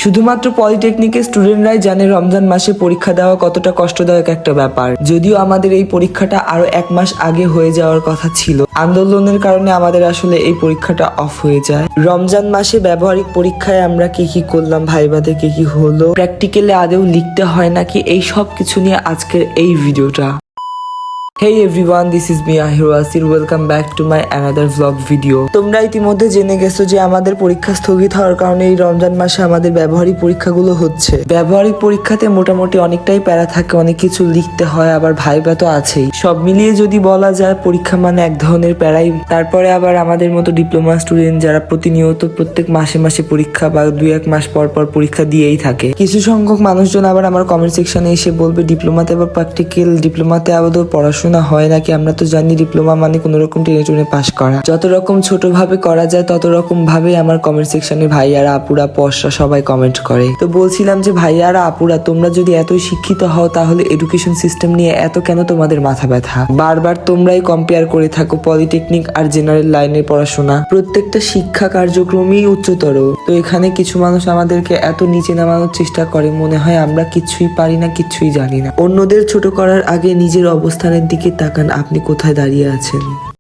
শুধুমাত্র পলিটেকনিকের স্টুডেন্টরাই জানে রমজান মাসে পরীক্ষা দেওয়া কতটা কষ্টদায়ক একটা ব্যাপার। যদিও আমাদের এই পরীক্ষাটা আরো 1 মাস আগে হয়ে যাওয়ার কথা ছিল, আন্দোলনের কারণে আমাদের আসলে এই পরীক্ষাটা অফ হয়ে যায়। রমজান মাসে ব্যবহারিক পরীক্ষায় আমরা কি করলাম, ভাইবাতে কি হলো, প্র্যাকটিক্যালে আদৌ লিখতে হয় নাকি, এই সব কিছু নিয়ে আজকের এই ভিডিওটা। Hey everyone, this is me Ahiro Asir. Welcome back to my another vlog video. তোমরা ইতিমধ্যে জেনে গেছো যে আমাদের পরীক্ষা স্থগিত হওয়ার কারণে এই রমজান মাসে আমাদের ব্যবহারিক পরীক্ষাগুলো হচ্ছে। ব্যবহারিক পরীক্ষাতে মোটামুটি অনেকটাই প্যারা থাকে, অনেক কিছু লিখতে হয়, আবার ভাইবা তো আছেই। সব মিলিয়ে যদি বলা যায় পরীক্ষা মানে এক ধরনের প্যারাই। তারপরে আবার আমাদের মতো ডিপ্লোমা স্টুডেন্ট যারা প্রতিনিয়ত প্রত্যেক মাসে পরীক্ষা বা 2-1 মাস পর পরীক্ষা দিয়েই থাকে। কিছু সংখ্যক মানুষজন আবার আমার কমেন্ট সেকশনে এসে বলবে ডিপ্লোমাতে আবার প্র্যাকটিক্যাল, ডিপ্লোমাতে আবার পড়াশোনা হয় নাকি। আমরা তো জানি ডিপ্লোমা মানে কোন রকম টেনে পাস করা। যত রকম ছোট ভাবে করা যায় তত রকম ভাবে আমার কমেন্ট সেকশনে ভাইয়ারা, আপুরা, পশরা সবাই কমেন্ট করে। তো বলছিলাম যে ভাইয়ারা, আপুরা, তোমরা যদি এতই শিক্ষিত হও তাহলে এডুকেশন সিস্টেম নিয়ে এত কেন তোমাদের মাথা ব্যথা? বারবার তোমরাই কম্পেয়ার করে থাকো পলিটেকনিক আর জেনারেল লাইনের পড়াশোনা। প্রত্যেকটা শিক্ষা কার্যক্রমই উচ্চতর। তো এখানে কিছু মানুষ আমাদেরকে এত নিচে নামানোর চেষ্টা করে, মনে হয় আমরা কিছুই পারি না, কিছুই জানি না। অন্যদের ছোট করার আগে নিজের অবস্থানের দিকে তাকান, আপনি কোথায় দাঁড়িয়ে আছেন।